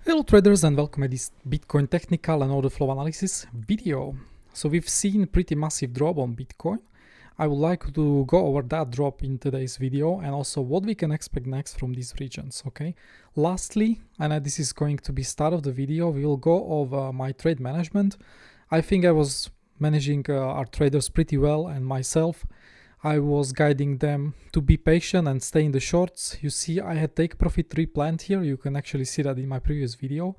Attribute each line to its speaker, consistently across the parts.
Speaker 1: Hello traders and welcome to this Bitcoin technical and order flow analysis video. So we've seen pretty massive drop on Bitcoin. I would like to go over that drop in today's video and also what we can expect next from these regions, okay? Lastly, and this is going to be start of the video, we will go over my trade management. I think I was managing our traders pretty well, and myself. I was guiding them to be patient and stay in the shorts. You see, I had take profit 3 planned here. You can actually see that in my previous video.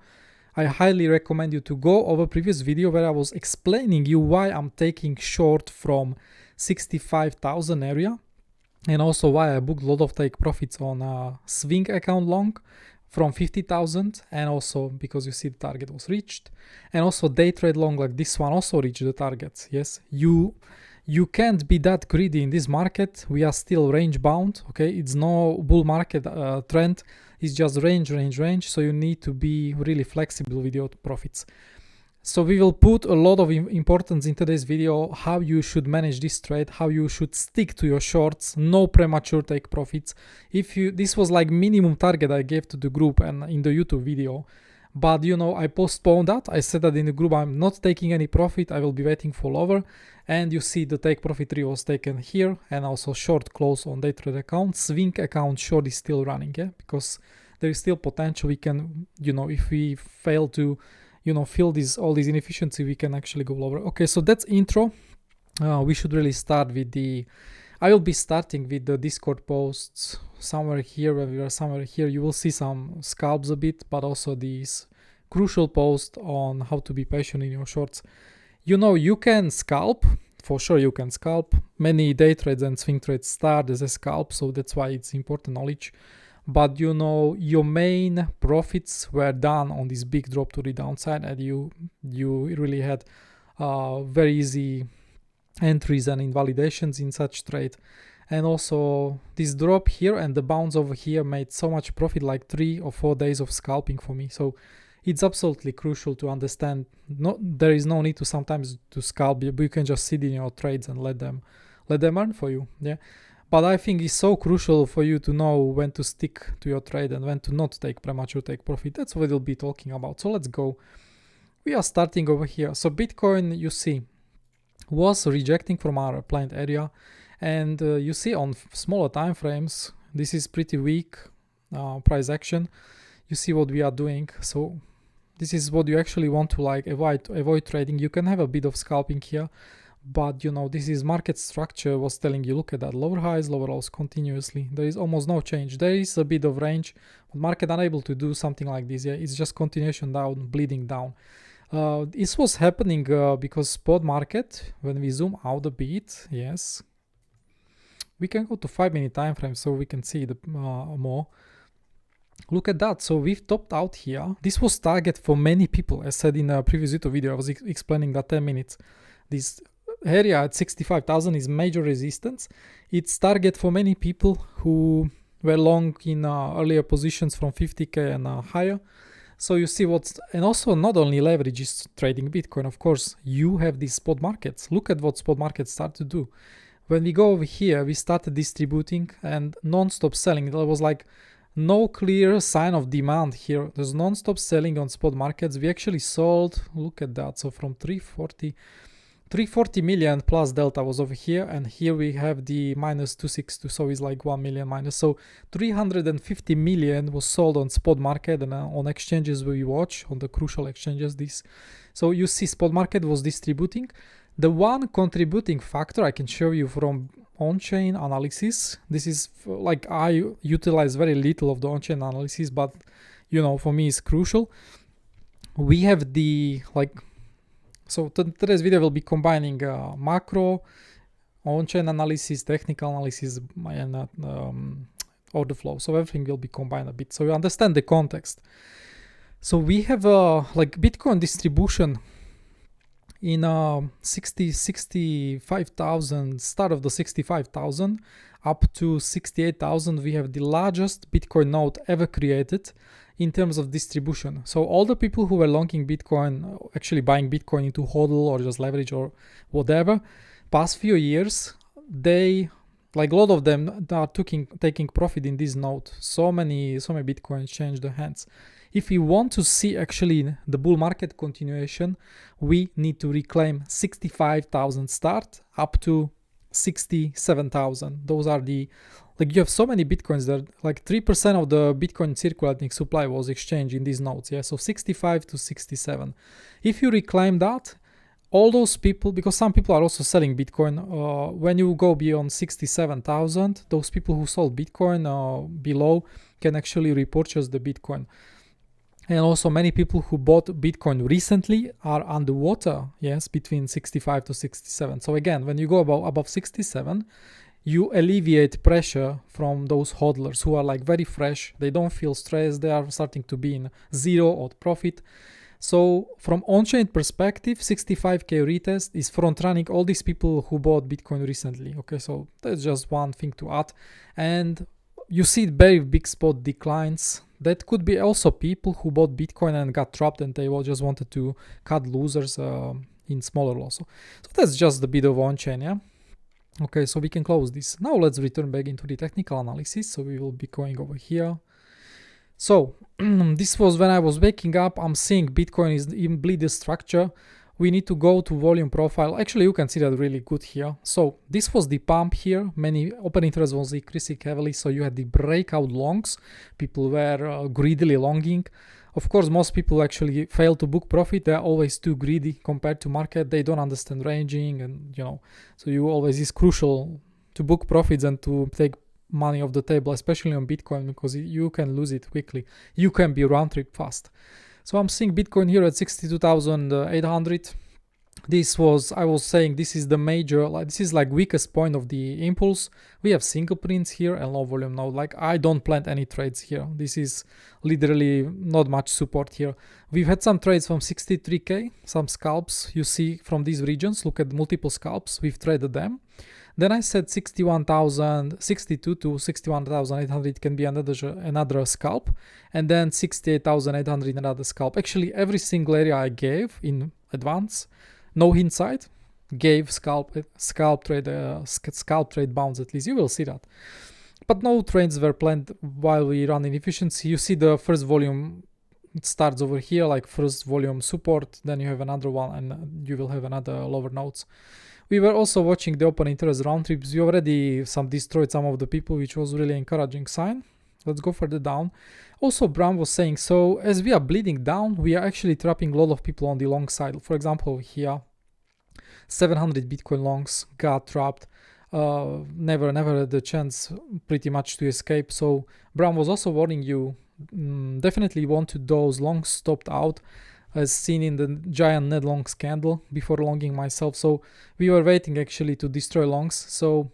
Speaker 1: I highly recommend you to go over previous video where I was explaining you why I'm taking short from 65,000 area, and also why I booked a lot of take profits on a swing account long from 50,000, and also because you see the target was reached, and also day trade long like this one also reached the targets. Yes, you can't be that greedy in this market. We are still range bound, okay? It's no bull market trend. It's just range. So you need to be really flexible with your profits. So we will put a lot of importance in today's video, how you should manage this trade, how you should stick to your shorts, no premature take profits. This was like minimum target I gave to the group and in the YouTube video. But you know, I postponed that. I said that in the group, I'm not taking any profit. I will be waiting for lower. And you see the take profit 3 was taken here, and also short close on day trade account. Swing account short is still running, yeah, because there is still potential. We can, you know, if we fail to, you know, fill all these inefficiency, we can actually go lower. Okay, so that's intro. We should really start with I will be starting with the Discord posts somewhere here. When we are somewhere here, you will see some scalps a bit, but also these crucial posts on how to be patient in your shorts. You know, you can scalp, for sure you can scalp. Many day trades and swing trades start as a scalp, so that's why it's important knowledge. But you know, your main profits were done on this big drop to the downside, and you really had very easy entries and invalidations in such trade. And also this drop here and the bounce over here made so much profit, like 3 or 4 days of scalping for me. So it's absolutely crucial to understand. There is no need to sometimes to scalp, but you can just sit in your trades and let them earn for you. Yeah. But I think it's so crucial for you to know when to stick to your trade and when to not take premature take profit. That's what we'll be talking about. So let's go. We are starting over here. So Bitcoin, you see, was rejecting from our planned area, and you see on smaller time frames, this is pretty weak price action. You see what we are doing. So this is what you actually want to like avoid trading. You can have a bit of scalping here, but you know, this is market structure was telling you, look at that, lower highs, lower lows continuously. There is almost no change. There is a bit of range, but market unable to do something like this. Yeah, it's just continuation down, bleeding down. This was happening because spot market, when we zoom out a bit, yes, we can go to 5-minute time frame so we can see the more. Look at that. So we've topped out here. This was target for many people. As said in a previous YouTube video, I was explaining that 10 minutes. This area at 65,000 is major resistance. It's target for many people who were long in earlier positions from 50k and higher. So you see and also not only leverage is trading Bitcoin, of course, you have these spot markets. Look at what spot markets start to do. When we go over here, we started distributing and non-stop selling. There was like no clear sign of demand here. There's non-stop selling on spot markets. We actually sold, look at that. So from 340 million plus delta was over here, and here we have the minus 262, so it's like 1 million minus. So 350 million was sold on spot market and on exchanges we watch, on the crucial exchanges. So you see spot market was distributing. The one contributing factor I can show you from Onchain analysis, this is like I utilize very little of the Onchain analysis, but you know, for me it's crucial. We have the so today's video will be combining macro, on-chain analysis, technical analysis, and order flow. So everything will be combined a bit, so you understand the context. So we have like Bitcoin distribution in 65,000, start of the 65,000 up to 68,000. We have the largest Bitcoin node ever created in terms of distribution. So all the people who were longing Bitcoin, actually buying Bitcoin into hodl or just leverage or whatever, past few years, they, like a lot of them are taking profit in this node. So many Bitcoins changed their hands. if we want to see actually the bull market continuation, we need to reclaim 65,000 start up to 67,000. Those are the, like, you have so many bitcoins there, like 3% of the bitcoin circulating supply was exchanged in these nodes, yeah, so 65 to 67. If you reclaim that, all those people, because some people are also selling bitcoin, when you go beyond 67,000, those people who sold bitcoin below can actually repurchase the bitcoin. And also many people who bought bitcoin recently are underwater, yes, between 65 to 67. So again, when you go above 67, you alleviate pressure from those hodlers who are like very fresh. They don't feel stressed. They are starting to be in zero or profit. So from Onchain perspective, 65k retest is front running all these people who bought bitcoin recently. Okay, so that's just one thing to add. And you see very big spot declines. That could be also people who bought bitcoin and got trapped and they just wanted to cut losers in smaller loss. So that's just a bit of on-chain, yeah. Okay, so we can close this. Now let's return back into the technical analysis. So we will be going over here. So this was when I was waking up. I'm seeing Bitcoin is in bleed structure. We need to go to volume profile. Actually, you can see that really good here. So this was the pump here. Many open interest was increasing heavily. So you had the breakout longs. People were greedily longing. Of course, most people actually fail to book profit. They're always too greedy compared to market. They don't understand ranging, and so you always is crucial to book profits and to take money off the table, especially on Bitcoin, because you can lose it quickly. You can be round trip fast. So I'm seeing Bitcoin here at 62,800. I was saying this is the major, this is like weakest point of the impulse. We have single prints here and low volume now. Like I don't plant any trades here. This is literally not much support here. We've had some trades from 63k, some scalps. You see from these regions, look at multiple scalps. We've traded them. Then I said 62 to 61,800 can be another scalp, and then 68,800 another scalp. Actually, every single area I gave in advance, no hindsight, gave scalp trade bounds. At least you will see that. But no trades were planned while we run inefficiency. You see the first volume starts over here, like first volume support. Then you have another one, and you will have another lower nodes. We were also watching the open interest round trips. We already destroyed some of the people, which was really encouraging sign. Let's go further down. Also, Bram was saying, so as we are bleeding down, we are actually trapping a lot of people on the long side. For example, here, 700 Bitcoin longs got trapped. Never had the chance pretty much to escape. So Bram was also warning you, definitely wanted those longs stopped out, as seen in the giant net longs candle before longing myself. So we were waiting actually to destroy longs. So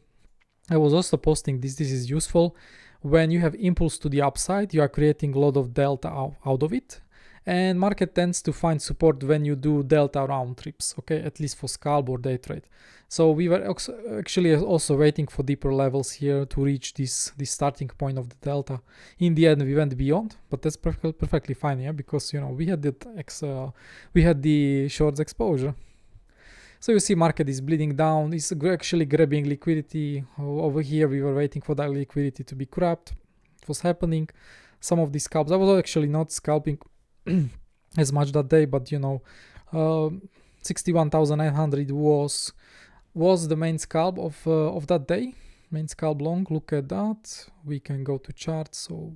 Speaker 1: I was also posting this is useful. When you have impulse to the upside, you are creating a lot of delta out of it, and market tends to find support when you do delta round trips, okay, at least for scalp or day trade. So we were actually also waiting for deeper levels here to reach this starting point of the delta. In the end, we went beyond, but that's perfectly fine, yeah, because we had the shorts exposure. So you see market is bleeding down. It's actually grabbing liquidity. Over here we were waiting for that liquidity to be grabbed. It was happening. Some of these scalps, I was actually not scalping as much that day, but 61,900 was the main scalp of that day. Main scalp long. Look at that. We can go to chart. So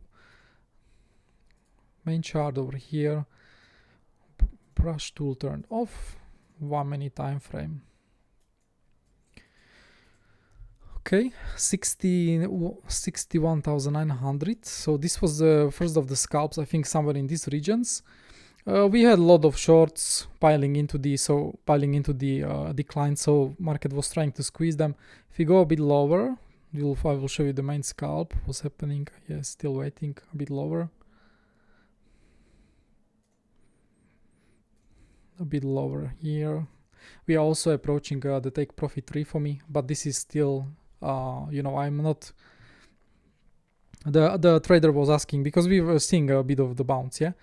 Speaker 1: main chart over here. Brush tool turned off. 1 minute time frame. Okay, 61,900. So this was the first of the scalps, I think, somewhere in these regions. We had a lot of shorts piling into the decline, so market was trying to squeeze them. If you go a bit lower, I will show you the main scalp. What's happening? Yeah, still waiting a bit lower. A bit lower here. We are also approaching the take profit tree for me, but this is still I'm not. The trader was asking because we were seeing a bit of the bounce, yeah.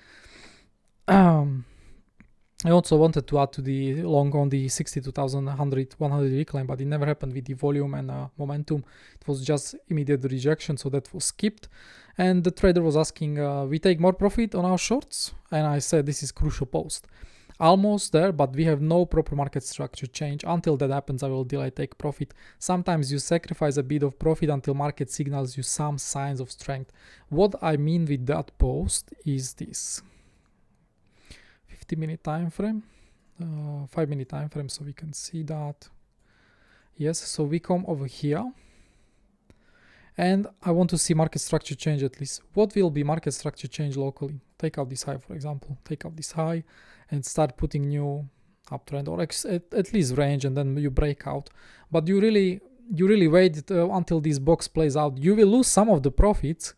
Speaker 1: I also wanted to add to the long on the 62,100 recline, but it never happened with the volume and momentum. It was just immediate rejection, so that was skipped. And the trader was asking, we take more profit on our shorts? And I said, this is crucial post. Almost there, but we have no proper market structure change. Until that happens, I will delay take profit. Sometimes you sacrifice a bit of profit until market signals you some signs of strength. What I mean with that post is this. 50-minute time frame, 5-minute time frame, so we can see that. Yes, so we come over here and I want to see market structure change at least. What will be market structure change locally? Take out this high, for example, take out this high and start putting new uptrend or at least range, and then you break out. But you really wait until this box plays out. You will lose some of the profits,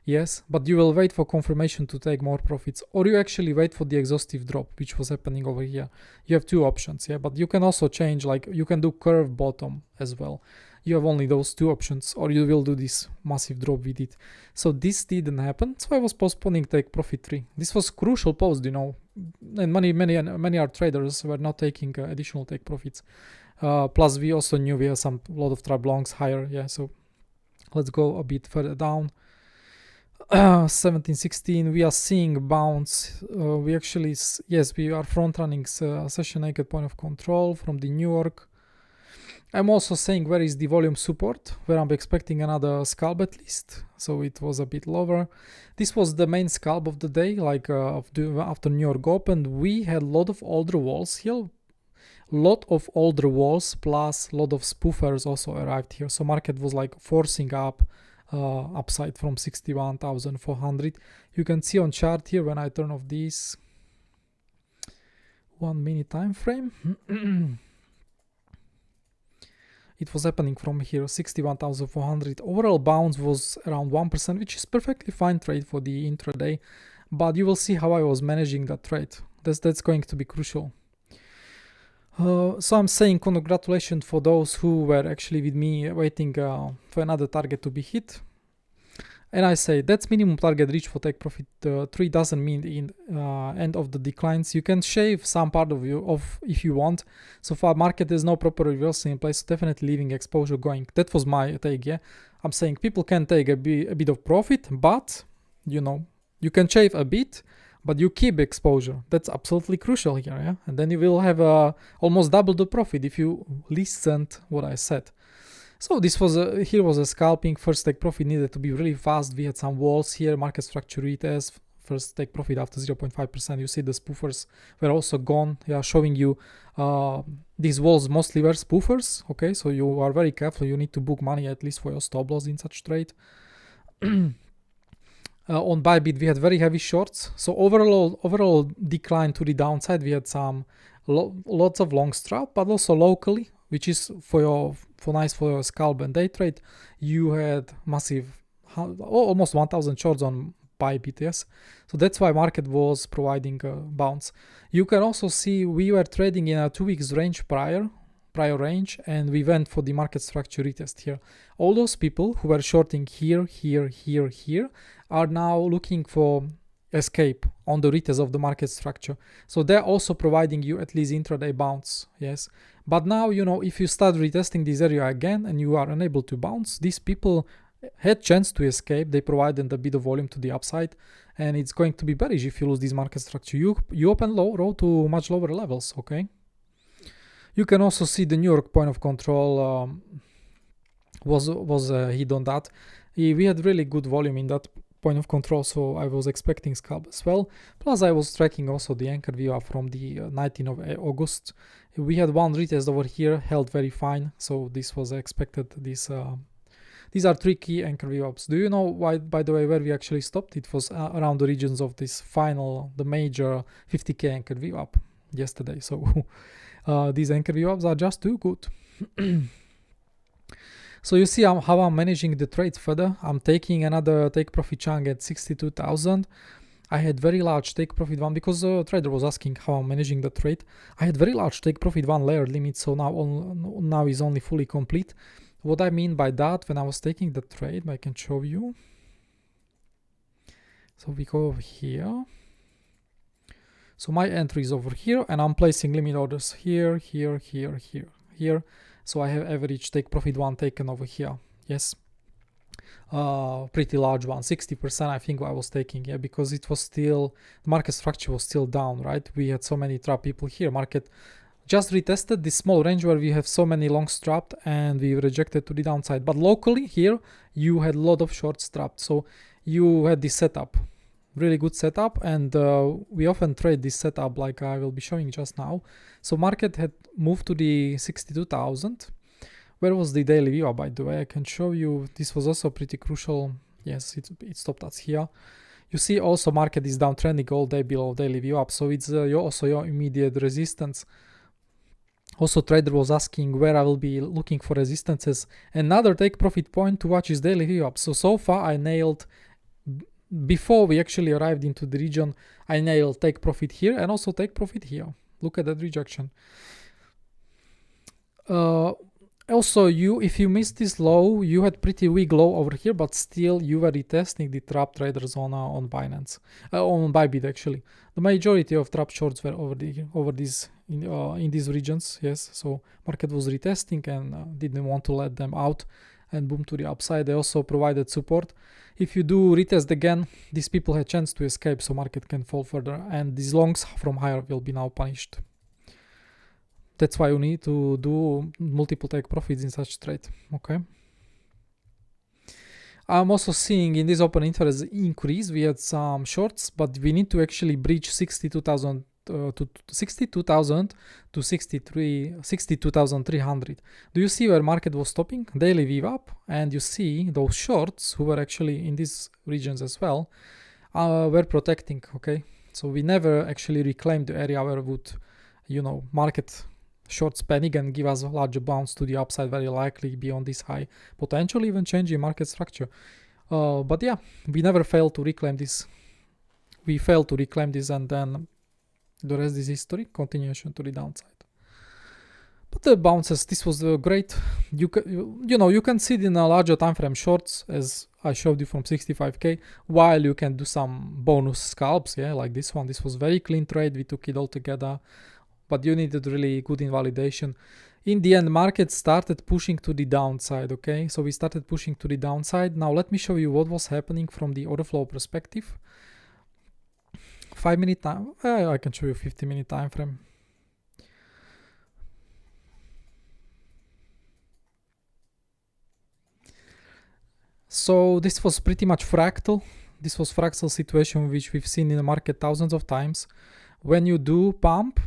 Speaker 1: yes, but you will wait for confirmation to take more profits, or you actually wait for the exhaustive drop, which was happening over here. You have two options, yeah, but you can also change, like you can do curve bottom as well. You have only those two options, or you will do this massive drop with it. So this didn't happen, so I was postponing take profit 3. This was crucial post, you know, and many our traders were not taking additional take profits. Plus we also knew we have a lot of trap longs higher, yeah. So let's go a bit further down. 1716, we are seeing bounce. We actually, yes, we are front running session naked point of control from the New York. I'm also saying where is the volume support, where I'm expecting another scalp at least. So it was a bit lower. This was the main scalp of the day, like after New York opened. We had a lot of older walls here. Lot of older walls plus a lot of spoofers also arrived here. So market was like forcing up upside from 61,400. You can see on chart here when I turn off this 1 minute time frame. It was happening from here, 61,400. Overall bounce was around 1%, which is perfectly fine trade for the intraday. But you will see how I was managing that trade. That's going to be crucial. So I'm saying congratulations for those who were actually with me waiting for another target to be hit. And I say that's minimum target reach for take profit 3 doesn't mean the end of the declines. You can shave some part of you off if you want. So far market has no proper reversal in place, so definitely leaving exposure going. That was my take, yeah. I'm saying people can take a bit of profit, but you know, you can shave a bit, but you keep exposure. That's absolutely crucial here, yeah. And then you will have almost double the profit if you listened what I said. So this was here was a scalping. First take profit needed to be really fast. We had some walls here, market structure retest. First take profit after 0.5%. You see the spoofers were also gone. Yeah, showing you these walls mostly were spoofers. Okay, so you are very careful. You need to book money at least for your stop loss in such trade. On Bybit we had very heavy shorts. So overall decline to the downside. We had some lots of long strap, but also locally, which is nice for your scalp and day trade. You had massive, almost 1,000 shorts on Bybit, yes. So that's why market was providing a bounce. You can also see we were trading in a 2 weeks range prior range, and we went for the market structure retest here. All those people who were shorting here are now looking for escape on the retest of the market structure. So they're also providing you at least intraday bounce, yes. But now, you know, if you start retesting this area again and you are unable to bounce, these people had chance to escape. They provided a bit of volume to the upside, and it's going to be bearish if you lose this market structure. You open low row to much lower levels, okay. You can also see the New York point of control was hit on that. We had really good volume in that point of control, so I was expecting scalp as well. Plus I was tracking also the anchor view from the 19th of August. We had one retest over here, held very fine, so this was expected. These are 3 key anchor view ups. Do you know why, by the way, where we actually stopped? It was around the regions of this the major 50k anchor view up yesterday. So these anchor view ups are just too good. So you see how I'm managing the trades further. I'm taking another take profit chunk at 62,000. I had very large take profit one because the trader was asking how I'm managing the trade. I had very large take profit one layer limit, so now is only fully complete. What I mean by that, when I was taking the trade, I can show you. So we go over here. So my entry is over here, and I'm placing limit orders here, here, here, here, here. So I have average take profit one taken over here. Yes, pretty large one, 60% I think I was taking, yeah, because it was still, market structure was still down, right? We had so many trap people here. Market just retested this small range where we have so many longs trapped and we rejected to the downside. But locally here, you had a lot of shorts trapped. So you had this setup, really good setup. And we often trade this setup like I will be showing just now. So market had moved to the 62,000. Where was the daily view up, by the way? I can show you. This was also pretty crucial. Yes, it stopped us here. You see also market is downtrending all day below daily view up. So it's also your immediate resistance. Also trader was asking where I will be looking for resistances. Another take profit point to watch is daily view up. So far I nailed, before we actually arrived into the region, I nailed take profit here and also take profit here. Look at that rejection. Also, if you missed this low, you had pretty weak low over here, but still you were retesting the trap traders on Binance, on Bybit actually. The majority of trap shorts were over these in these regions. Yes, so market was retesting and didn't want to let them out, and boom to the upside. They also provided support. If you do retest again, these people had chance to escape, so market can fall further, and these longs from higher will be now punished. That's why you need to do multiple take profits in such trade, okay? I'm also seeing in this open interest increase, we had some shorts, but we need to actually breach 62,000 to 62,000 to 62,300. Do you see where market was stopping? Daily view up, and you see those shorts who were actually in these regions as well, were protecting, okay? So we never actually reclaimed the area where would, market shorts panic and give us a larger bounce to the upside, very likely beyond this high, potentially even changing market structure. But yeah, we never failed to reclaim this. We failed to reclaim this, and then the rest is history, continuation to the downside. But the bounces, this was great. You can see it in a larger time frame shorts, as I showed you, from 65k, while you can do some bonus scalps, yeah, like this one. This was very clean trade. We took it all together, but you needed really good invalidation. In the end, market started pushing to the downside, okay? So we started pushing to the downside. Now let me show you what was happening from the order flow perspective. 5 minute time, I can show you 50-minute time frame. So this was pretty much fractal. This was fractal situation which we've seen in the market thousands of times. When you do pump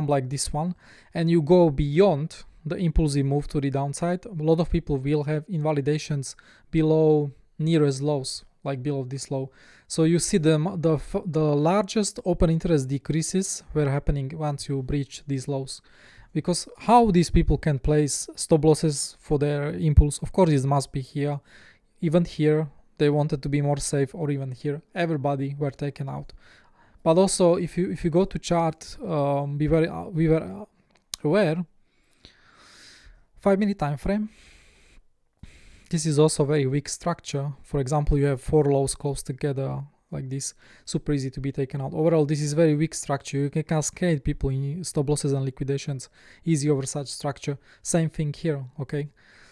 Speaker 1: like this one, and you go beyond the impulsive move to the downside, a lot of people will have invalidations below nearest lows, like below this low. So you see the largest open interest decreases were happening once you breach these lows. Because how these people can place stop losses for their impulse? Of course, it must be here. Even here, they wanted to be more safe, or even here, everybody were taken out. But also, if you go to chart, we were aware. 5 minute time frame. This is also very weak structure. For example, you have 4 lows close together like this, super easy to be taken out. Overall, this is very weak structure. You can cascade people in stop losses and liquidations easy over such structure. Same thing here, okay?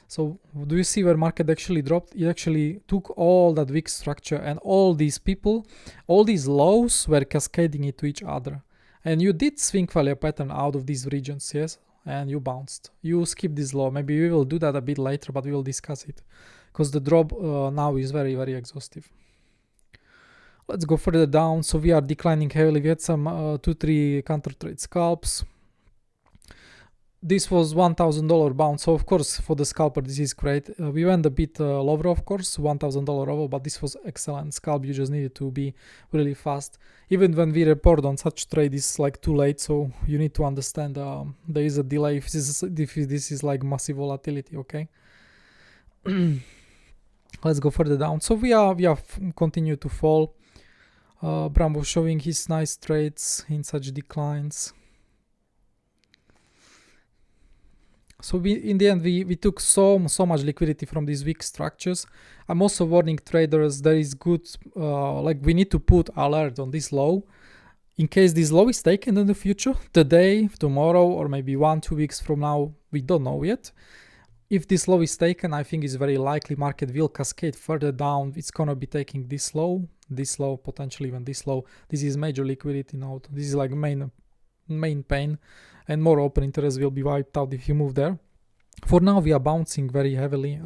Speaker 1: So do you see where market actually dropped? It actually took all that weak structure, and all these people, all these lows were cascading it to each other. And you did swing value pattern out of these regions, yes? And you bounced. You skipped this low. Maybe we will do that a bit later, but we will discuss it, because the drop now is very, very exhaustive. Let's go further down. So we are declining heavily. We had some 2-3 counter trade scalps. This was $1,000 bounce. So of course, for the scalper, this is great. We went a bit lower, of course, $1,000 over, but this was excellent scalp. You just needed to be really fast. Even when we report on such trade, it's like too late. So you need to understand there is a delay if this is like massive volatility, okay? Let's go further down. So we are continue to fall. Bram was showing his nice trades in such declines. So in the end, we took so much liquidity from these weak structures. I'm also warning traders, there is good, like we need to put alert on this low. In case this low is taken in the future, today, tomorrow, or maybe 1-2 weeks from now, we don't know yet. If this low is taken, I think it's very likely market will cascade further down. It's gonna be taking this low, potentially even this low. This is major liquidity node. This is like main pain, and more open interest will be wiped out if you move there. For now, we are bouncing very heavily.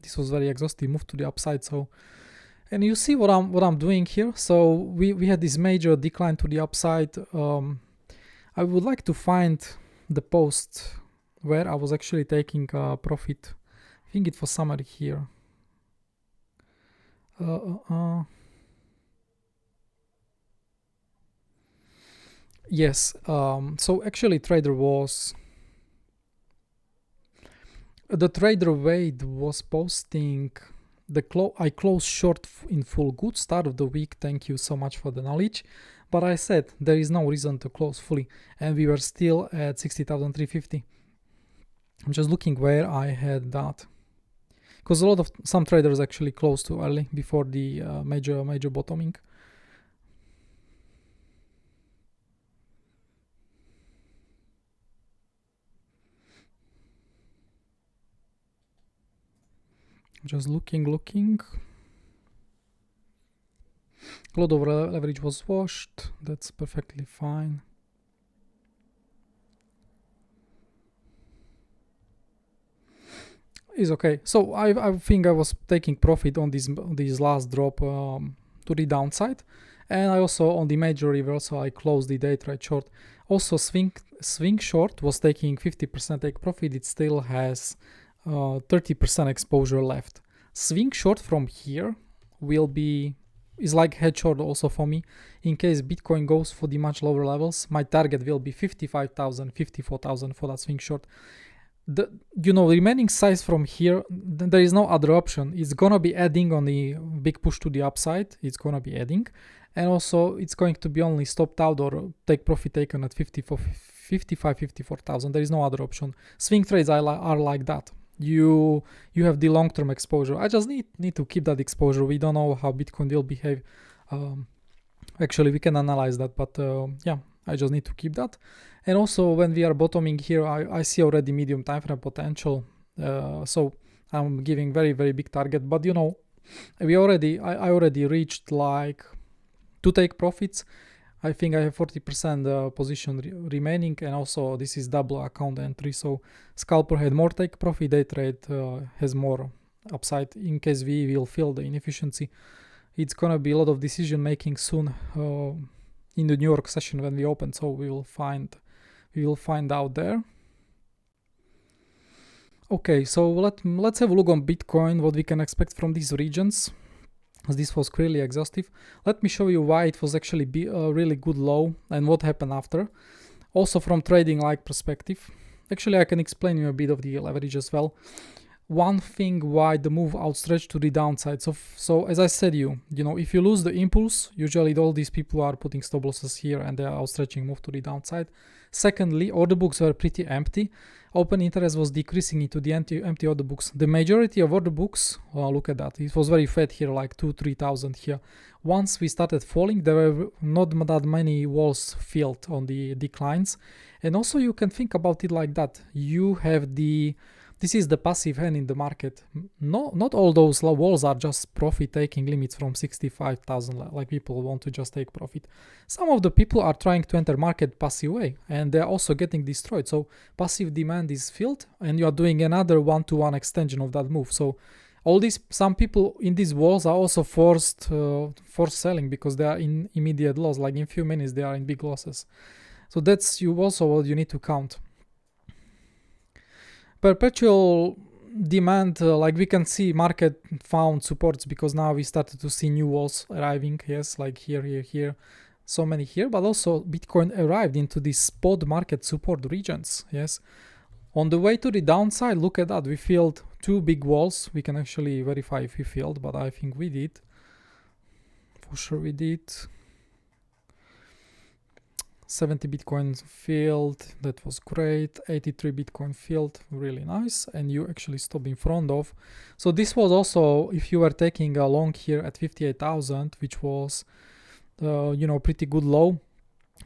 Speaker 1: This was very exhaustive move to the upside. So, and you see what I'm doing here. So we had this major decline to the upside. I would like to find the post where I was actually taking profit. I think it was somewhere here. Yes. So actually, the trader Wade was posting I closed short in full. Good start of the week. Thank you so much for the knowledge. But I said there is no reason to close fully, and we were still at 60,350. I'm just looking where I had that, because some traders actually closed too early before the major bottoming. Just looking. A lot of leverage was washed. That's perfectly fine. Is okay. So I think I was taking profit on this last drop to the downside, and I also on the major reversal I closed the day trade short. Also swing short was taking 50% take profit. It still has 30% exposure left. Swing short from here is like hedge short also for me. In case Bitcoin goes for the much lower levels, my target will be 55,000, 54,000 for that swing short. The remaining size from here, there is no other option. It's gonna be adding on the big push to the upside. It's gonna be adding, and also it's going to be only stopped out or take profit taken at 54,000. There is no other option. Swing trades are like that. You have the long-term exposure. I just need to keep that exposure. We don't know how Bitcoin will behave. Actually, we can analyze that, but yeah, I just need to keep that. And also when we are bottoming here, I see already medium time frame potential. So I'm giving very, very big target, but I already reached like to take profits. I think I have 40% position remaining, and also this is double account entry. So scalper had more take profit, day trade has more upside. In case we will feel the inefficiency, it's gonna be a lot of decision making soon in the New York session when we open. So we will find out there. Okay, so let's have a look on Bitcoin, what we can expect from these regions. This was clearly exhaustive. Let me show you why it was actually a really good low and what happened after. Also from Tradingdifferent perspective. Actually, I can explain you a bit of the leverage as well. One thing why the move outstretched to the downside. So as I said, if you lose the impulse, usually all these people are putting stop losses here and they are outstretching move to the downside. Secondly, order books were pretty empty. Open interest was decreasing into the empty order books. The majority of order books, look at that, it was very fat here, like 2,000-3,000 here. Once we started falling, there were not that many walls filled on the declines. And also you can think about it like that. This is the passive hand in the market. Not all those walls are just profit taking limits from 65,000, like people want to just take profit. Some of the people are trying to enter market passive way, and they're also getting destroyed. So passive demand is filled, and you are doing another one-to-one extension of that move. So some people in these walls are also forced selling because they are in immediate loss. Like in few minutes, they are in big losses. So that's also what you need to count. Perpetual demand, like we can see market found supports because now we started to see new walls arriving. Yes, like here, so many here, but also Bitcoin arrived into these spot market support regions. Yes, on the way to the downside, look at that, we filled two big walls. We can actually verify if we filled, but I think we did. For sure we did. 70 Bitcoin filled, that was great. 83 Bitcoin filled, really nice. And you actually stopped in front of. So this was also, if you were taking a long here at 58,000, which was you know, pretty good low,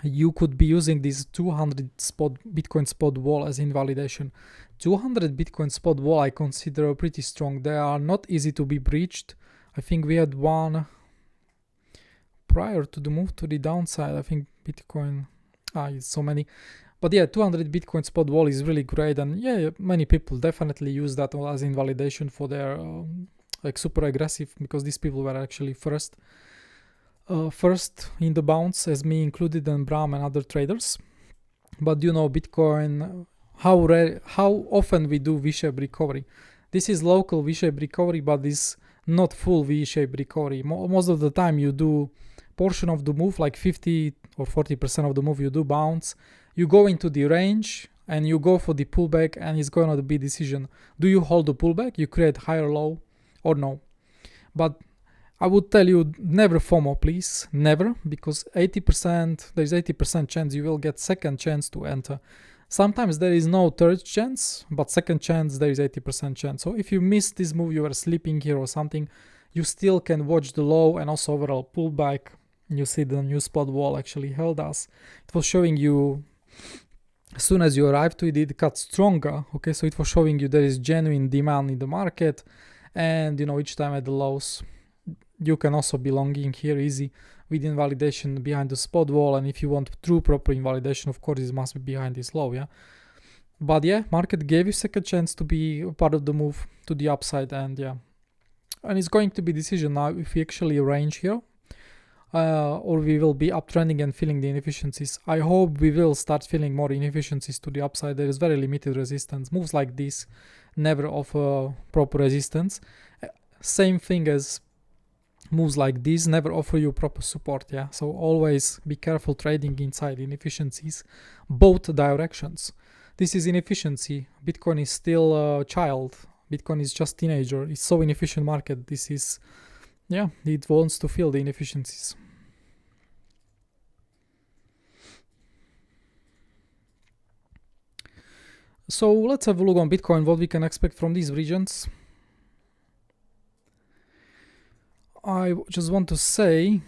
Speaker 1: you could be using this 200 Bitcoin spot wall as invalidation. 200 Bitcoin spot wall I consider pretty strong. They are not easy to be breached. I think we had one prior to the move to the downside. I think Bitcoin, it's so many. But yeah, 200 Bitcoin spot wall is really great, and yeah, many people definitely use that as invalidation for their like super aggressive, because these people were actually first in the bounce, as me included, and Bram and other traders. But you know, Bitcoin, how often we do V-shaped recovery. This is local V-shaped recovery, but this not full V-shaped recovery. Most of the time you do portion of the move, like 50 or 40% of the move you do bounce. You go into the range and you go for the pullback, and it's going to be decision. Do you hold the pullback? You create higher low or no? But I would tell you, never FOMO, please. Never, because 80%, there's 80% chance you will get second chance to enter. Sometimes there is no third chance, but second chance, there is 80% chance. So if you miss this move, you are sleeping here or something, you still can watch the low and also overall pullback. You see the new spot wall actually held us. It was showing you, as soon as you arrive to it, it got stronger. Okay, so it was showing you there is genuine demand in the market, and you know, each time at the lows, you can also be longing here easy with invalidation behind the spot wall. And if you want true proper invalidation, of course, it must be behind this low, yeah. But yeah, market gave you second chance to be part of the move to the upside, and yeah, and it's going to be decision now if we actually range here, or we will be uptrending and feeling the inefficiencies. I hope we will start feeling more inefficiencies to the upside. There is very limited resistance. Moves like this never offer proper resistance. Same thing as moves like this never offer you proper support, yeah. So always be careful trading inside inefficiencies, both directions. This is inefficiency. Bitcoin is still a child. Bitcoin is just teenager. It's so inefficient market. This is, yeah, it wants to feel the inefficiencies. So let's have a look on Bitcoin, what we can expect from these regions. I just want to say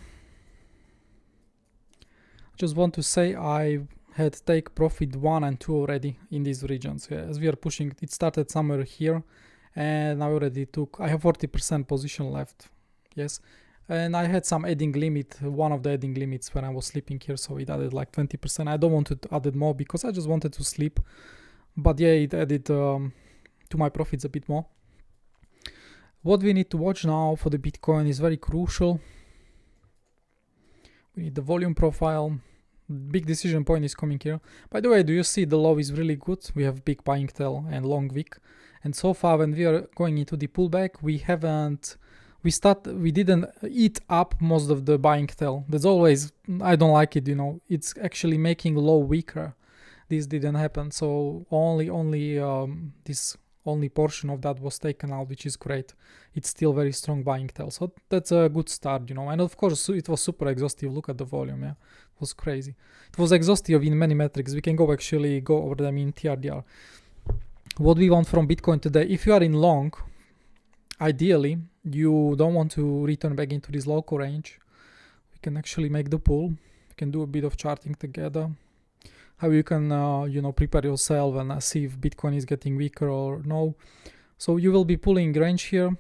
Speaker 1: I had take profit 1 and 2 already in these regions. Yeah, as we are pushing, it started somewhere here, and I already I have 40% position left. Yes, and I had some adding limit, one of the adding limits when I was sleeping here, so it added like 20%. I don't want to add more because I just wanted to sleep, but yeah, it added to my profits a bit more. What we need to watch now for the Bitcoin is very crucial. We need the volume profile. Big decision point is coming here. By the way, do you see the low is really good? We have big buying tail and long wick. And so far, when we are going into the pullback, we didn't eat up most of the buying tail. That's always, I don't like it, you know. It's actually making low weaker. This didn't happen. So this only portion of that was taken out, which is great. It's still very strong buying tail, so that's a good start, you know. And of course it was super exhaustive. Look at the volume, yeah, it was crazy. It was exhaustive in many metrics. We can go over them in TRDR. What we want from Bitcoin today, if you are in long, ideally you don't want to return back into this local range. We can actually make the pull. We can do a bit of charting together, how you can prepare yourself and see if Bitcoin is getting weaker or no. So you will be pulling range here.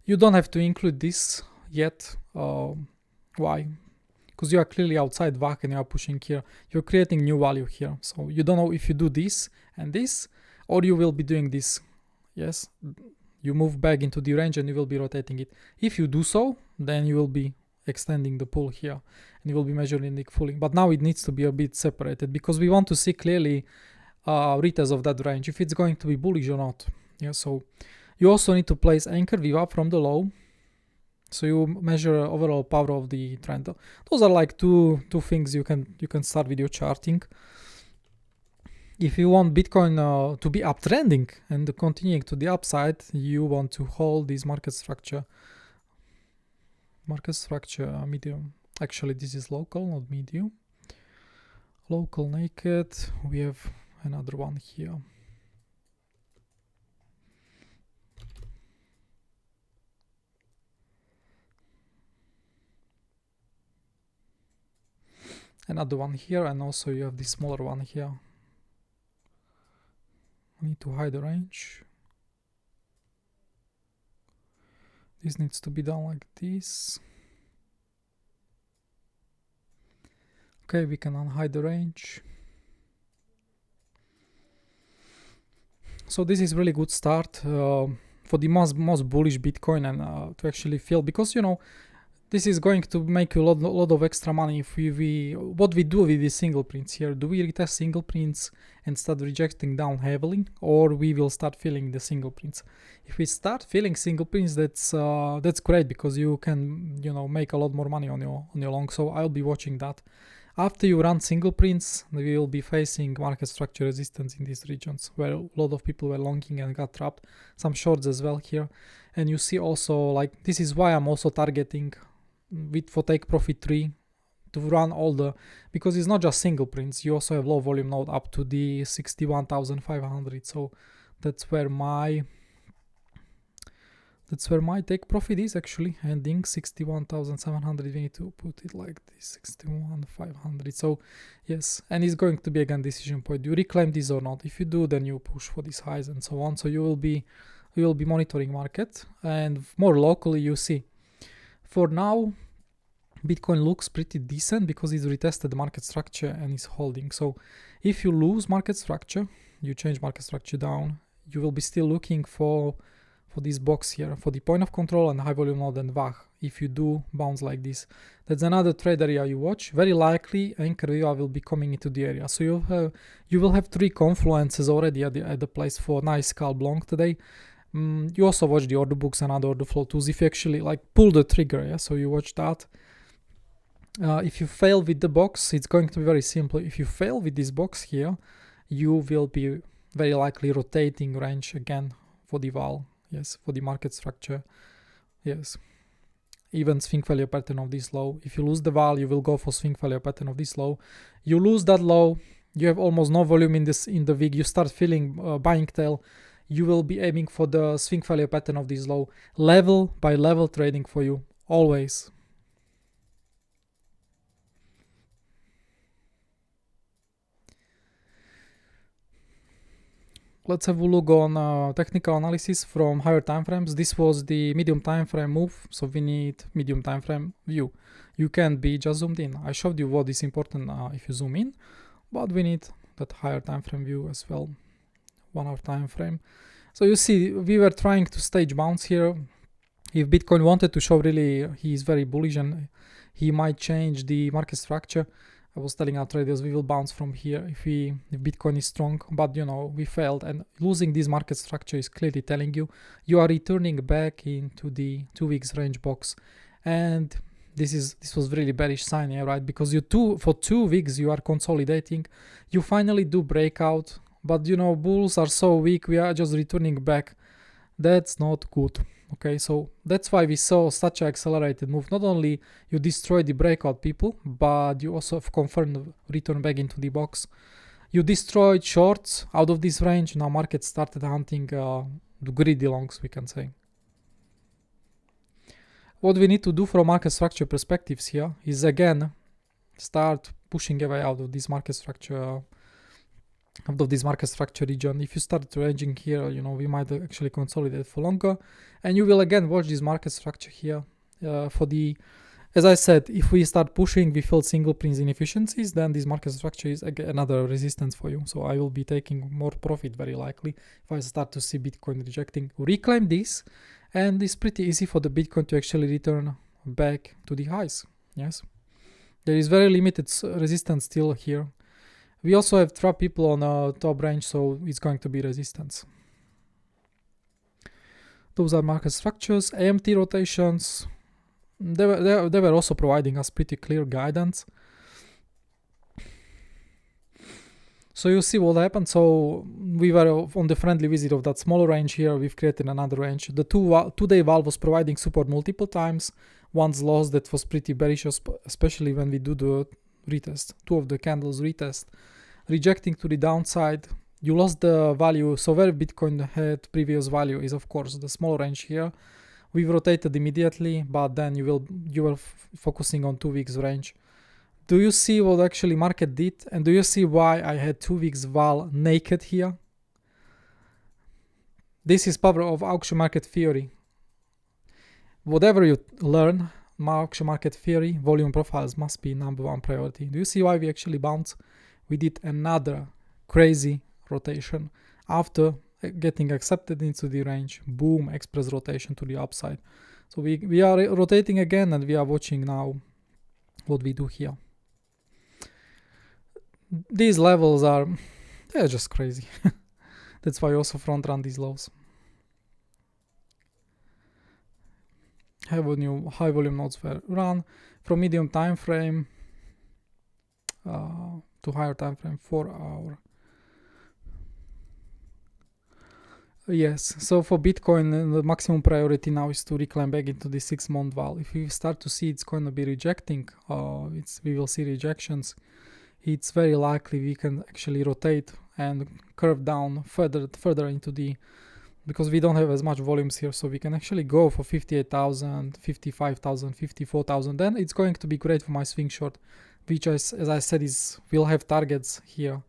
Speaker 1: You don't have to include this yet. Why? Because you are clearly outside VAC and you are pushing here. You're creating new value here. So you don't know if you do this and this, or you will be doing this. Yes, you move back into the range and you will be rotating it. If you do so, then you will be extending the pull here and you will be measuring the fully. But now it needs to be a bit separated because we want to see clearly retest of that range, if it's going to be bullish or not. Yeah, so you also need to place anchor VWAP from the low, so you measure overall power of the trend. Those are like two things you can start with your charting. If you want Bitcoin to be uptrending and continuing to the upside, you want to hold this market structure medium. Actually, this is local, not medium. Local naked. We have another one here. another one here, and also you have this smaller one here. I need to hide the range. This needs to be done like this. Okay, we can unhide the range. So this is really good start for the most bullish Bitcoin, and to actually feel, because you know this is going to make you a lot of extra money if what we do with these single prints here. Do we retest single prints and start rejecting down heavily, or we will start filling the single prints? If we start filling single prints, that's great, because you can, you know, make a lot more money on your long. So I'll be watching that. After you run single prints, we will be facing market structure resistance in these regions where a lot of people were longing and got trapped. Some shorts as well here, and you see also, like, this is why I'm also targeting for take profit 3 to run all the, because it's not just single prints, you also have low volume node up to the 61,500. So that's where my take profit is actually ending 61,700. We need to put it like this, 61,500. So yes, and it's going to be again decision point. Do you reclaim this or not? If you do, then you push for these highs and so on. So you will be monitoring market, and more locally you see. For now, Bitcoin looks pretty decent because it's retested the market structure and is holding. So if you lose market structure, you change market structure down, you will be still looking for this box here, for the point of control and high volume node and VAH. If you do bounce like this, that's another trade area you watch. Very likely anchor VWAP will be coming into the area. So you will have 3 confluences already at the place for nice scalp long today. You also watch the order books and other order flow tools if you actually like pull the trigger, yeah, so you watch that. If you fail with the box, it's going to be very simple. If you fail with this box here, you will be very likely rotating range again for the val, yes, for the market structure, yes. Even swing failure pattern of this low. If you lose the val, you will go for swing failure pattern of this low. You lose that low, you have almost no volume in the VIG, you start feeling buying tail. You will be aiming for the swing failure pattern of this low. Level by level trading for you, always. Let's have a look on technical analysis from higher time frames. This was the medium time frame move, so we need medium time frame view. You can't be just zoomed in. I showed you what is important if you zoom in, but we need that higher time frame view as well. 1 hour time frame. So you see, we were trying to stage bounce here. If Bitcoin wanted to show really he is very bullish and he might change the market structure, I was telling our traders we will bounce from here if Bitcoin is strong, but you know, we failed, and losing this market structure is clearly telling you are returning back into the 2 weeks range box, and this was really bearish sign, yeah, right? Because for 2 weeks you are consolidating, you finally do breakout, but you know, bulls are so weak, we are just returning back. That's not good. Okay, so that's why we saw such an accelerated move. Not only you destroy the breakout people, but you also have confirmed return back into the box. You destroyed shorts out of this range. Now market started hunting the greedy longs, we can say. What we need to do from market structure perspectives here is again start pushing away out of this market structure region. If you start ranging here, you know, we might actually consolidate for longer, and you will again watch this market structure here for the, as I said, if we start pushing, we feel single prints inefficiencies, then this market structure is again another resistance for you. So I will be taking more profit very likely if I start to see Bitcoin rejecting. Reclaim this, and it's pretty easy for the Bitcoin to actually return back to the highs. Yes, there is very limited resistance still here. We also have trap people on top range, so it's going to be resistance. Those are market structures. AMT rotations, they were also providing us pretty clear guidance. So you see what happened. So we were on the friendly visit of that smaller range here. We've created another range. The two-day val was providing support multiple times. Once lost, that was pretty bearish, especially when we do the retest. 2 of the candles retest, rejecting to the downside. You lost the value. So where Bitcoin had previous value is of course the small range here. We've rotated immediately, but then you were focusing on 2 weeks range. Do you see what actually market did? And do you see why I had 2 weeks vol naked here? This is power of auction market theory. Whatever you learn, auction market theory, volume profiles must be #1 priority. Do you see why we actually bounced? We did another crazy rotation after getting accepted into the range. Boom, express rotation to the upside. So we are rotating again, and we are watching now what we do here. These levels are, they're just crazy. That's why I also front run these lows. High volume nodes were run from medium time frame to higher time frame, 4 hour. Yes, so for Bitcoin, the maximum priority now is to reclaim back into the 6-month val. If we start to see it's going to be rejecting, we will see rejections. It's very likely we can actually rotate and curve down further into the, because we don't have as much volumes here, so we can actually go for 58,000, 55,000, 54,000. Then it's going to be great for my swing short, which as I said will have targets here.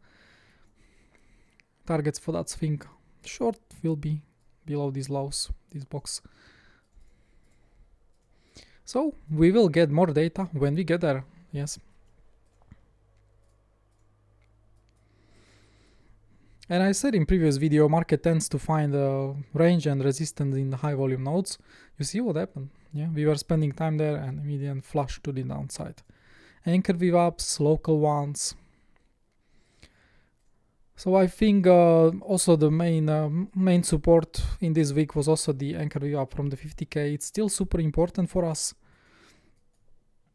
Speaker 1: Targets for that swing short will be below these lows, this box. So we will get more data when we get there. Yes. And I said in previous video, market tends to find a range and resistance in the high volume nodes. You see what happened? Yeah, we were spending time there and immediate flush to the downside. Anchor VWAPs, local ones. So I think also the main support in this week was also the anchor VWAP from the 50k. It's still super important for us.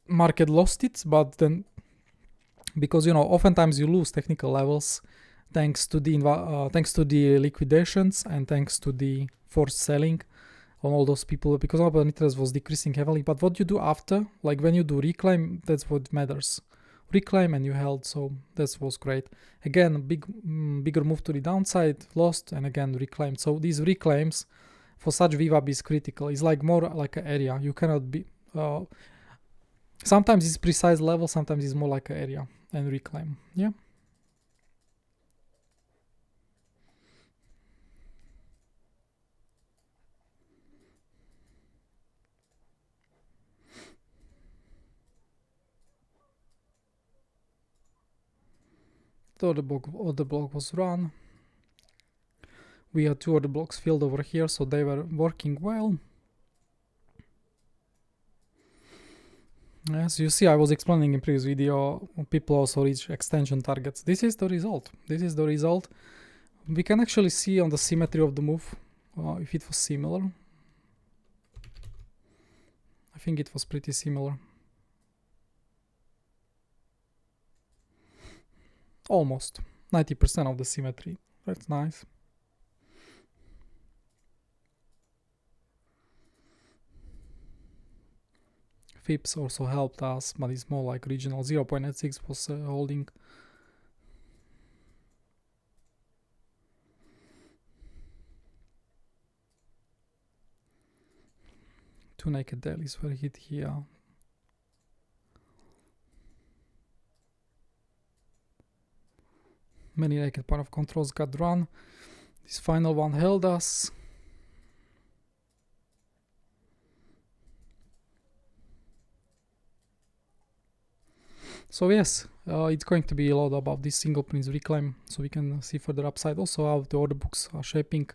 Speaker 1: Market lost it, but then because oftentimes you lose technical levels thanks to the liquidations and thanks to the forced selling on all those people, because open interest was decreasing heavily. But what you do after, like when you do reclaim, that's what matters. Reclaim and you held, so that was great. Again, bigger move to the downside, lost, and again reclaimed. So these reclaims for such VWAP is critical. It's like more like an area. You cannot be. Sometimes it's precise level, sometimes it's more like an area and reclaim. Yeah. The order block was run. We had 2 order blocks filled over here, so they were working well. As you see, I was explaining in previous video, people also reach extension targets. This is the result. This is the result. We can actually see on the symmetry of the move if it was similar. I think it was pretty similar. Almost 90% of the symmetry. That's nice. FIPS also helped us, but it's more like regional. 0.86 was holding. Two naked dailies were hit here. Many naked point of controls got run. This final one held us. So yes, it's going to be a lot about this single prince reclaim, so we can see further upside. Also how the order books are shaping.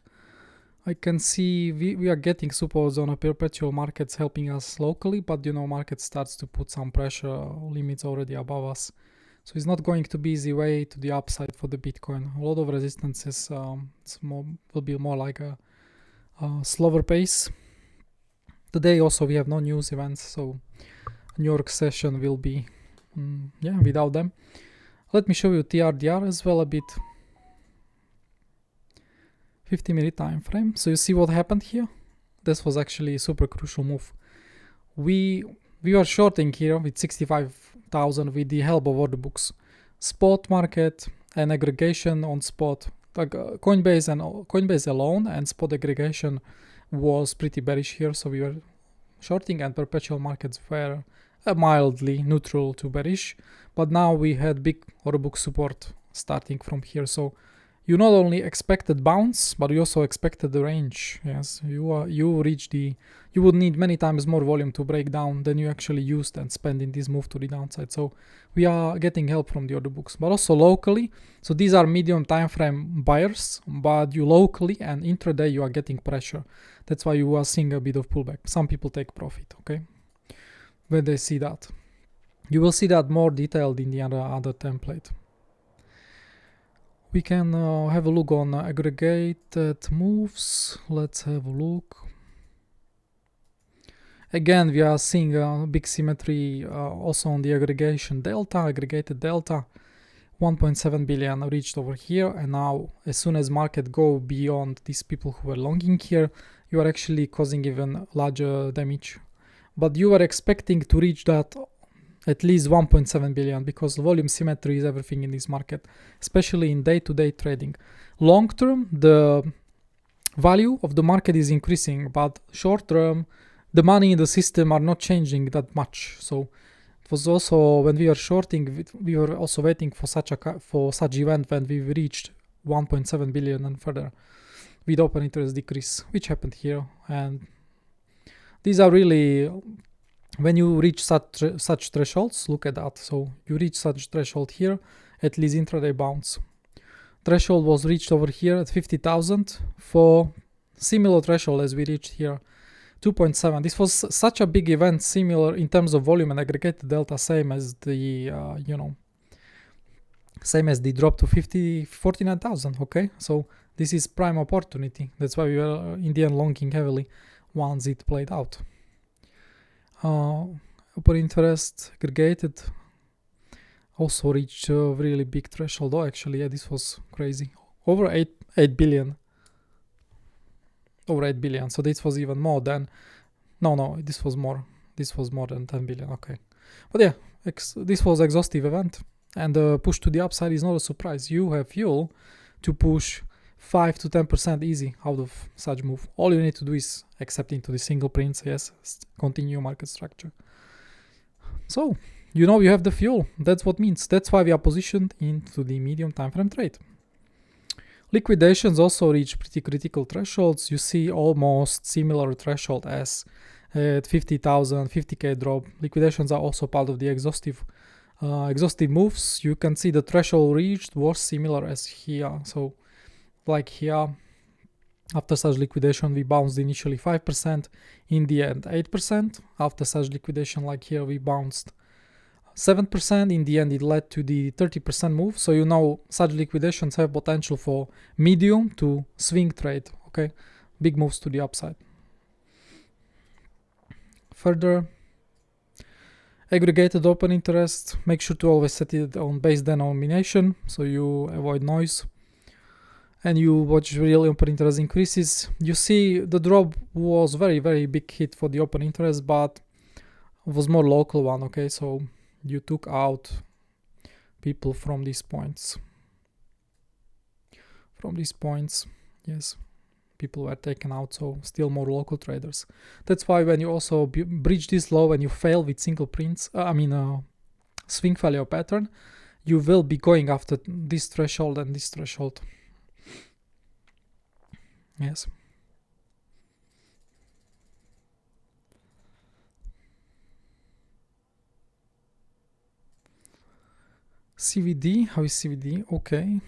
Speaker 1: I can see we are getting support on a perpetual markets helping us locally, but market starts to put some pressure limits already above us. So it's not going to be easy way to the upside for the Bitcoin. A lot of resistances will be more like a slower pace. Today also we have no news events, so New York session will be without them. Let me show you TRDR as well a bit. 50-minute time frame. So you see what happened here? This was actually a super crucial move. We were shorting here with 65,000 with the help of order books. Spot market and aggregation on spot. Like Coinbase alone and spot aggregation was pretty bearish here, so we were shorting and perpetual markets were mildly neutral to bearish, but now we had big order book support starting from here. So you not only expected bounce, but you also expected the range. Yes, you would need many times more volume to break down than you actually used and spend in this move to the downside. So we are getting help from the order books, but also locally. So these are medium time frame buyers, but you locally and intraday you are getting pressure. That's why you are seeing a bit of pullback. Some people take profit, okay, when they see that. You will see that more detailed in the other template. We can have a look on aggregated moves. Let's have a look. Again, we are seeing a big symmetry also on the aggregated delta. 1.7 billion reached over here, and now as soon as market go beyond these people who were longing here, you are actually causing even larger damage. But you are expecting to reach that at least 1.7 billion because volume symmetry is everything in this market, especially in day-to-day trading. Long term, the value of the market is increasing, but short term, the money in the system are not changing that much. So it was also when we were shorting, we were also waiting for such event when we reached 1.7 billion and further with open interest decrease, which happened here. And these are really, when you reach such thresholds, look at that. So you reach such threshold here, at least intraday bounce. Threshold was reached over here at 50,000 for similar threshold as we reached here, 2.7. This was such a big event, similar in terms of volume and aggregated delta, same as the same as the drop to 49,000. Okay, so this is prime opportunity. That's why we were in the end longing heavily once it played out. Open interest aggregated also reached a really big threshold. Oh, actually, yeah, this was crazy. Over 8 billion. Over 8 billion. So this was even more than, no, this was more. This was more than 10 billion. Okay. But yeah, this was exhaustive event, and the push to the upside is not a surprise. You have fuel to push 5 to 10% easy out of such move. All you need to do is accept into the single prints, yes, continue market structure. So, you know you have the fuel. That's what means. That's why we are positioned into the medium time frame trade. Liquidations also reach pretty critical thresholds. You see almost similar threshold as at 50,000, 50k drop. Liquidations are also part of the exhaustive moves. You can see the threshold reached was similar as here. So like here, after such liquidation, we bounced initially 5%, in the end 8%. After such liquidation, like here, we bounced 7%. In the end, it led to the 30% move. So you know such liquidations have potential for medium to swing trade. Okay, big moves to the upside. Further, aggregated open interest. Make sure to always set it on base denomination so you avoid noise. And you watch real open interest increases. You see the drop was very, very big hit for the open interest, but it was more local one. Okay, so you took out people from these points. Yes, people were taken out, so still more local traders. That's why when you also breach this low and you fail with single prints, swing failure pattern, you will be going after this threshold and this threshold. Yes. CVD, how is CVD? Okay.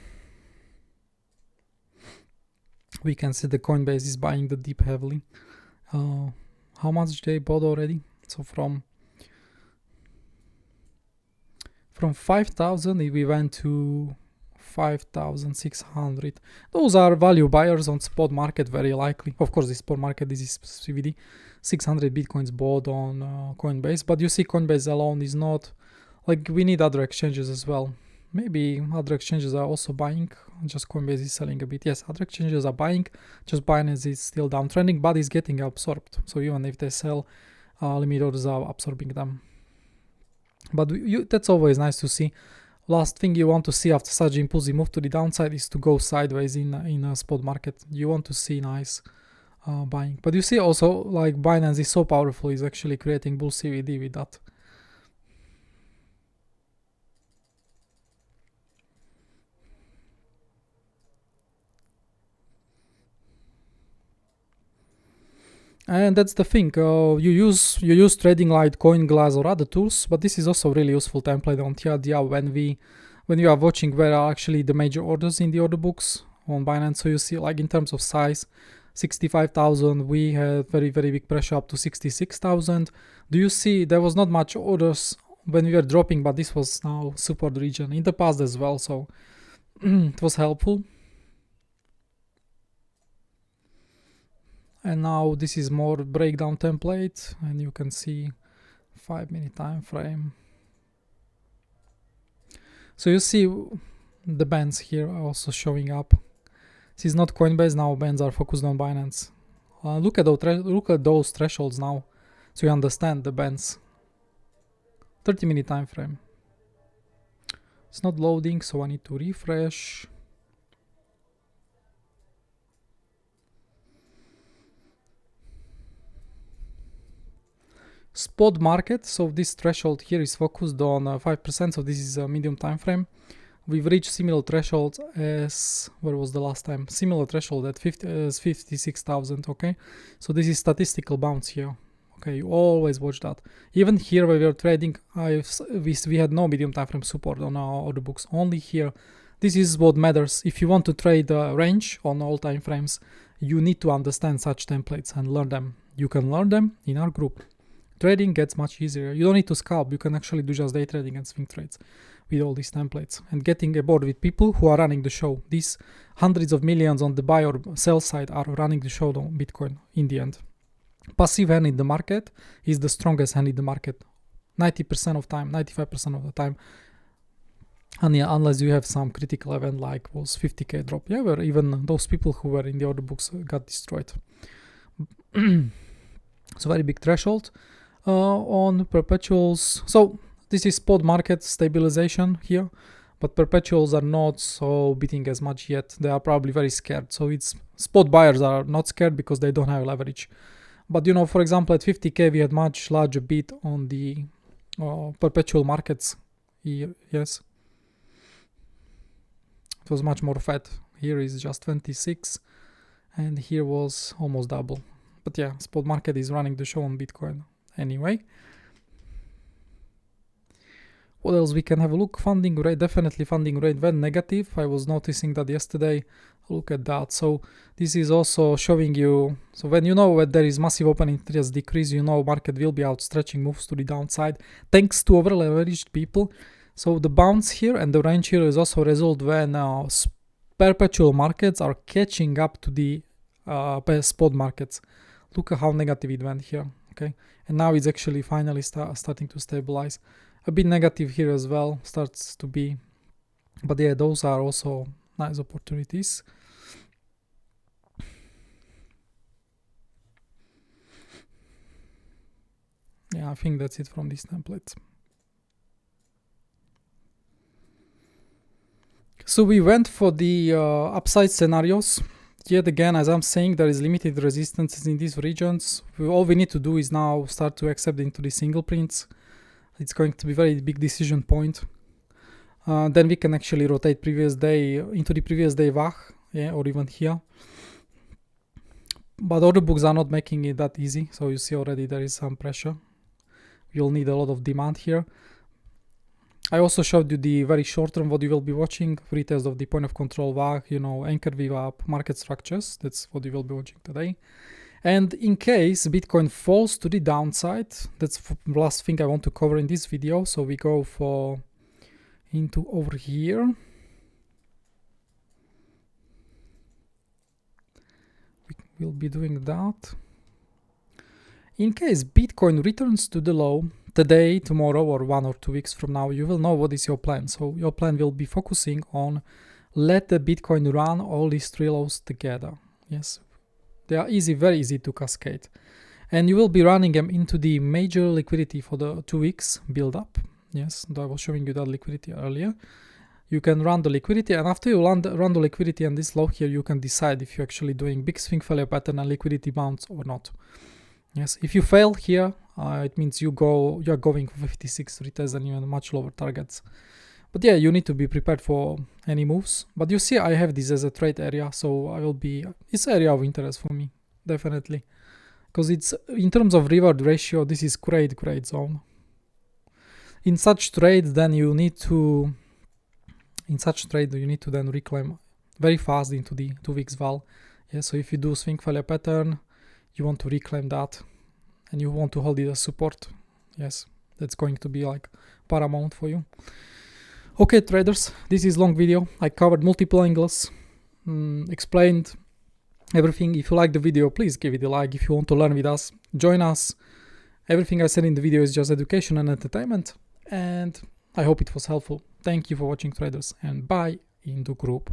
Speaker 1: We can see the Coinbase is buying the dip heavily. How much they bought already? So from 5,000 we went to 5,600. Those are value buyers on spot market, very likely. Of course, the spot market, this is CVD. 600 bitcoins bought on Coinbase, but you see Coinbase alone is not, like, we need other exchanges as well. Maybe other exchanges are also buying, just Coinbase is selling a bit. Yes, other exchanges are buying, just Binance is still downtrending, but is getting absorbed. So even if they sell, limit orders are absorbing them. But that's always nice to see. Last thing you want to see after such impulsive move to the downside is to go sideways in a spot market. You want to see nice buying. But you see also, like, Binance is so powerful, is actually creating bull CVD with that. And that's the thing, you use Tradinglite, CoinGlass or other tools, but this is also really useful template on TRDR when you are watching where are actually the major orders in the order books on Binance. So you see, like in terms of size, 65,000, we had very big pressure up to 66,000. Do you see there was not much orders when we were dropping, but this was now support region in the past as well, so it was helpful. And now this is more breakdown template, and you can see 5-minute time frame. So you see the bands here are also showing up. This is not Coinbase now, bands are focused on Binance. Look at those thresholds now, so you understand the bands. 30-minute time frame. It's not loading, so I need to refresh. Spot market, so this threshold here is focused on 5%, so this is a medium time frame. We've reached similar thresholds as, where was the last time? Similar threshold at 56,000, okay? So this is statistical bounce here. Okay, you always watch that. Even here where we are trading, we had no medium time frame support on our order books, only here. This is what matters. If you want to trade a range on all time frames, you need to understand such templates and learn them. You can learn them in our group. Trading gets much easier. You don't need to scalp. You can actually do just day trading and swing trades with all these templates, and getting aboard with people who are running the show. These hundreds of millions on the buy or sell side are running the show on Bitcoin in the end. Passive hand in the market is the strongest hand in the market 90% of time, 95% of the time, and yeah, unless you have some critical event like was 50k drop, yeah, where even those people who were in the order books got destroyed. So very big threshold on perpetuals. So this is spot market stabilization here, but perpetuals are not so beating as much yet. They are probably very scared. So it's spot buyers are not scared because they don't have leverage. But you know, for example, at 50k we had much larger beat on the perpetual markets here. Yes, it was much more fat. Here is just 26, and here was almost double. But yeah, spot market is running the show on Bitcoin anyway. What else we can have a look? Funding rate, definitely funding rate went negative. I was noticing that yesterday. Look at that. So this is also showing you, so when you know that there is massive open interest decrease, you know market will be outstretching moves to the downside thanks to over leveraged people. So the bounce here and the range here is also a result when perpetual markets are catching up to the spot markets. Look at how negative it went here, okay? And now it's actually finally starting to stabilize. A bit negative here as well, starts to be. But yeah, those are also nice opportunities. Yeah, I think that's it from this template. So we went for the upside scenarios. Yet again, as I'm saying, there is limited resistances in these regions. All we need to do is now start to accept into the single prints. It's going to be a very big decision point. Then we can actually rotate previous day into the previous day VAH, yeah, or even here. But order books are not making it that easy. So you see already there is some pressure. You'll need a lot of demand here. I also showed you the very short term what you will be watching, retest of the point of control VAH, you know, anchor VWAP, market structures. That's what you will be watching today. And in case Bitcoin falls to the downside, that's the last thing I want to cover in this video. So we go into over here. We will be doing that. In case Bitcoin returns to the low today, tomorrow, or 1 or 2 weeks from now, you will know what is your plan. So your plan will be focusing on let the Bitcoin run all these 3 lows together. Yes, they are easy, very easy to cascade. And you will be running them into the major liquidity for the 2 weeks build up. Yes, I was showing you that liquidity earlier. You can run the liquidity, and after you run the liquidity and this low here, you can decide if you're actually doing big swing failure pattern and liquidity bounce or not. Yes, if you fail here, it means you are going for 56 retest and even much lower targets. But yeah, you need to be prepared for any moves. But you see, I have this as a trade area, so I will be. It's area of interest for me, definitely. because it's, in terms of reward ratio, this is great zone. In such trade, then you need to then reclaim very fast into the 2 weeks val. Yeah, so if you do swing failure pattern, you want to reclaim that and you want to hold it as support. Yes, that's going to be like paramount for you. Okay, traders, this is long video. I covered multiple angles, explained everything. If you like the video, please give it a like. If you want to learn with us, join us. Everything I said in the video is just education and entertainment, and I hope it was helpful. Thank you for watching, traders, and bye in the group.